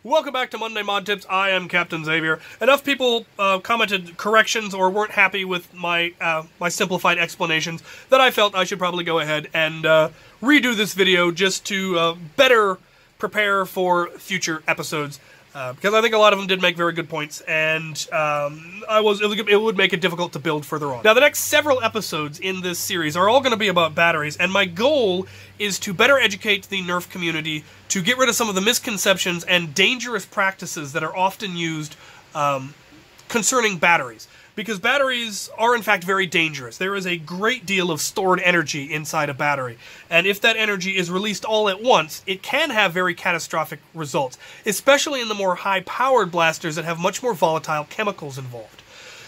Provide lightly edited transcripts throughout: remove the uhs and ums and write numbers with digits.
Welcome back to Monday Mod Tips. I am Captain Xavier. Enough people commented corrections or weren't happy with my my simplified explanations that I felt I should probably go ahead and redo this video just to better prepare for future episodes. Because I think a lot of them did make very good points, and it would make it difficult to build further on. Now, the next several episodes in this series are all going to be about batteries, and my goal is to better educate the Nerf community, to get rid of some of the misconceptions and dangerous practices that are often used concerning batteries. Because batteries are, in fact, very dangerous. There is a great deal of stored energy inside a battery. And if that energy is released all at once, it can have very catastrophic results, especially in the more high-powered blasters that have much more volatile chemicals involved.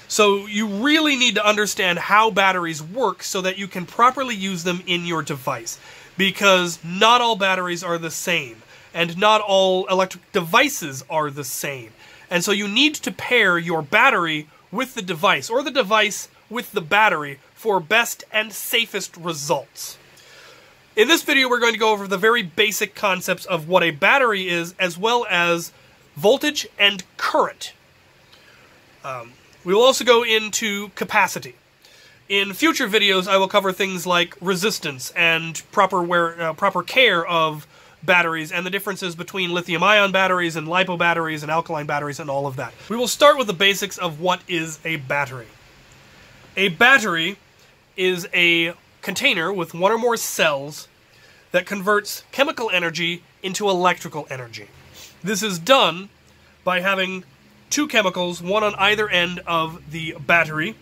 So you really need to understand how batteries work so that you can properly use them in your device. Because not all batteries are the same, and not all electric devices are the same. And so you need to pair your battery with the device, or the device with the battery, for best and safest results. In this video, we're going to go over the very basic concepts of what a battery is, as well as voltage and current. We will also go into capacity. In future videos, I will cover things like resistance and proper care of batteries and the differences between lithium-ion batteries and LiPo batteries and alkaline batteries and all of that. We will start with the basics of what is a battery. A battery is a container with one or more cells that converts chemical energy into electrical energy. This is done by having two chemicals, one on either end of the battery,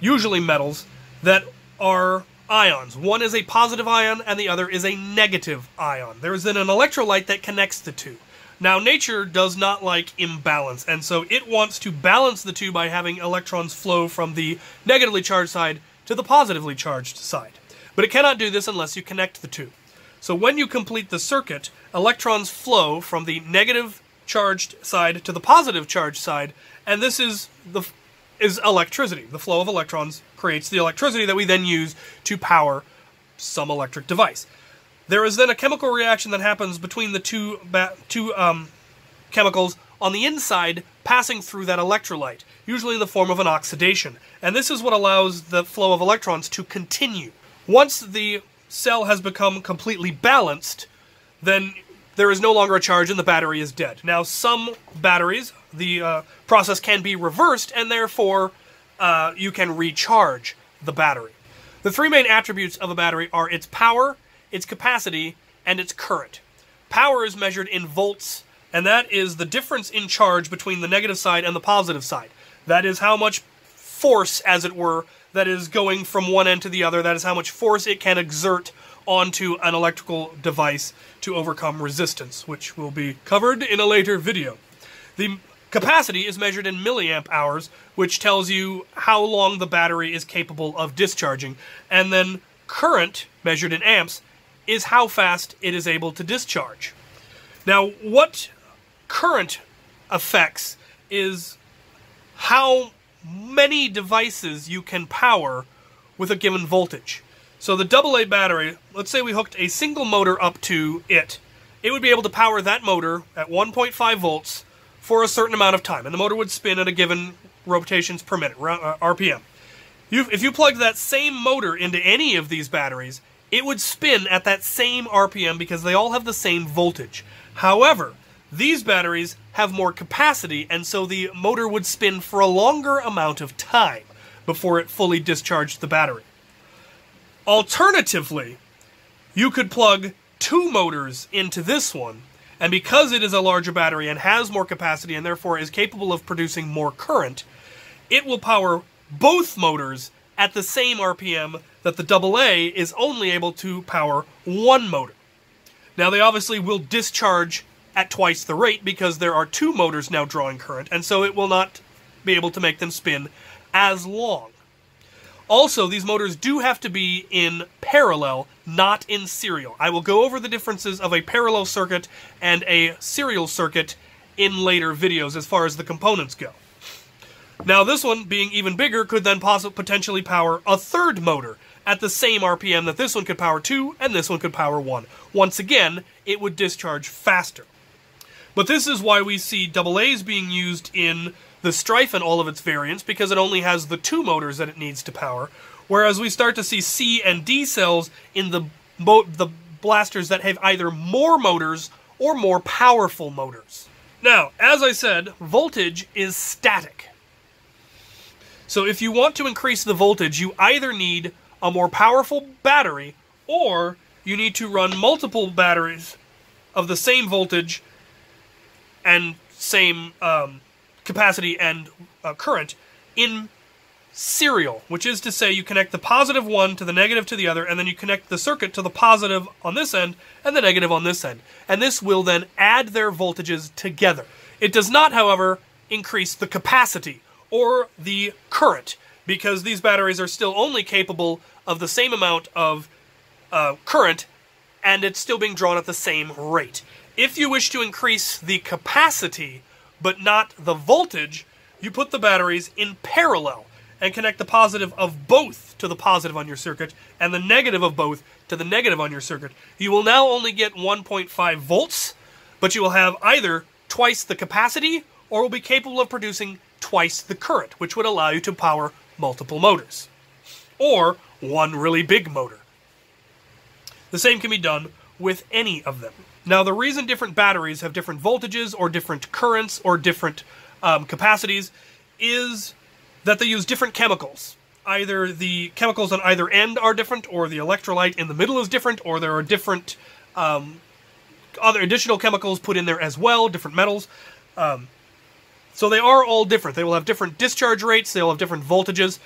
usually metals, that are ions. One is a positive ion and the other is a negative ion. There is then an electrolyte that connects the two. Now, nature does not like imbalance, and so it wants to balance the two by having electrons flow from the negatively charged side to the positively charged side. But it cannot do this unless you connect the two. So when you complete the circuit, electrons flow from the negative charged side to the positive charged side, and this is electricity. The flow of electrons creates the electricity that we then use to power some electric device. There is then a chemical reaction that happens between the two chemicals on the inside, passing through that electrolyte, usually in the form of an oxidation. And this is what allows the flow of electrons to continue. Once the cell has become completely balanced, then there is no longer a charge and the battery is dead. Now, some batteries, the process can be reversed, and therefore you can recharge the battery. The three main attributes of a battery are its power, its capacity, and its current. Power is measured in volts, and that is the difference in charge between the negative side and the positive side. That is how much force, as it were, that is going from one end to the other. That is how much force it can exert onto an electrical device to overcome resistance, which will be covered in a later video. The capacity is measured in milliamp hours, which tells you how long the battery is capable of discharging. And then current, measured in amps, is how fast it is able to discharge. Now, what current affects is how many devices you can power with a given voltage. So the AA battery, let's say we hooked a single motor up to it. It would be able to power that motor at 1.5 volts for a certain amount of time, and the motor would spin at a given rotations per minute, RPM. If you plugged that same motor into any of these batteries, it would spin at that same RPM because they all have the same voltage. However, these batteries have more capacity, and so the motor would spin for a longer amount of time before it fully discharged the battery. Alternatively, you could plug two motors into this one, and because it is a larger battery and has more capacity and therefore is capable of producing more current, it will power both motors at the same RPM that the AA is only able to power one motor. Now, they obviously will discharge at twice the rate because there are two motors now drawing current, and so it will not be able to make them spin as long. Also, these motors do have to be in parallel, not in serial. I will go over the differences of a parallel circuit and a serial circuit in later videos as far as the components go. Now, this one, being even bigger, could then potentially power a third motor at the same RPM that this one could power 2 and this one could power 1. Once again, it would discharge faster. But this is why we see AA's being used in the Strife and all of its variants, because it only has the 2 motors that it needs to power, whereas we start to see C and D cells in the blasters that have either more motors or more powerful motors. Now, as I said, voltage is static. So if you want to increase the voltage, you either need a more powerful battery, or you need to run multiple batteries of the same voltage and same capacity and current in serial, which is to say you connect the positive one to the negative to the other, and then you connect the circuit to the positive on this end and the negative on this end. And this will then add their voltages together. It does not, however, increase the capacity or the current, because these batteries are still only capable of the same amount of current, and it's still being drawn at the same rate. If you wish to increase the capacity, but not the voltage, you put the batteries in parallel and connect the positive of both to the positive on your circuit and the negative of both to the negative on your circuit. You will now only get 1.5 volts, but you will have either twice the capacity or will be capable of producing twice the current, which would allow you to power multiple motors, or one really big motor. The same can be done with any of them. Now, the reason different batteries have different voltages or different currents or different capacities is that they use different chemicals. Either the chemicals on either end are different, or the electrolyte in the middle is different, or there are different other additional chemicals put in there as well, different metals. So they are all different. They will have different discharge rates, they will have different voltages,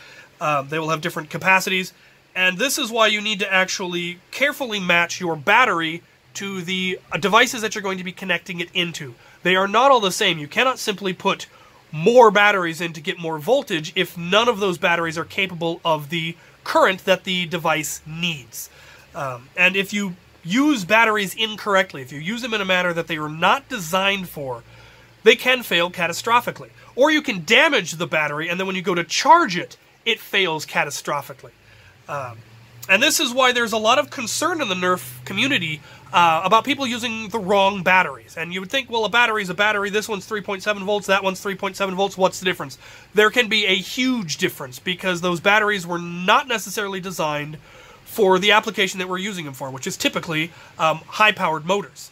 they will have different capacities, and this is why you need to actually carefully match your battery to the devices that you're going to be connecting it into. They are not all the same. You cannot simply put more batteries in to get more voltage if none of those batteries are capable of the current that the device needs. And if you use batteries incorrectly, if you use them in a manner that they are not designed for, they can fail catastrophically. Or you can damage the battery, and then when you go to charge it, it fails catastrophically. And this is why there's a lot of concern in the Nerf community about people using the wrong batteries. And you would think, well, a battery's a battery. This one's 3.7 volts, that one's 3.7 volts. What's the difference? There can be a huge difference, because those batteries were not necessarily designed for the application that we're using them for, which is typically high-powered motors.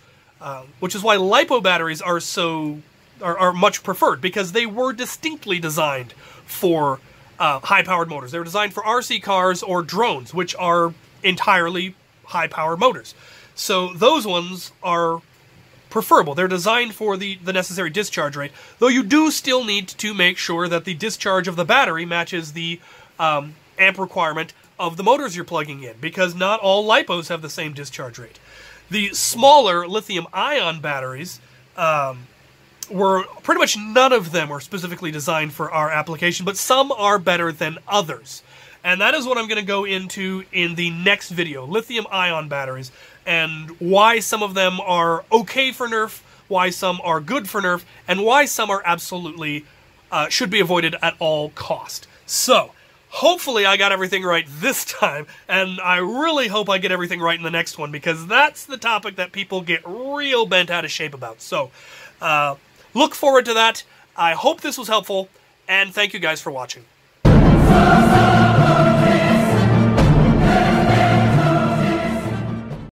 Which is why LiPo batteries are much preferred, because they were distinctly designed for high-powered motors. They were designed for RC cars or drones, which are entirely high-power motors. So those ones are preferable. They're designed for the necessary discharge rate, though you do still need to make sure that the discharge of the battery matches the amp requirement of the motors you're plugging in, because not all LiPos have the same discharge rate. The smaller lithium-ion batteries were pretty much none of them were specifically designed for our application, but some are better than others. And that is what I'm going to go into in the next video, lithium-ion batteries, and why some of them are okay for Nerf, why some are good for Nerf, and why some are absolutely should be avoided at all cost. So, hopefully I got everything right this time, and I really hope I get everything right in the next one, because that's the topic that people get real bent out of shape about. So, look forward to that. I hope this was helpful, and thank you guys for watching.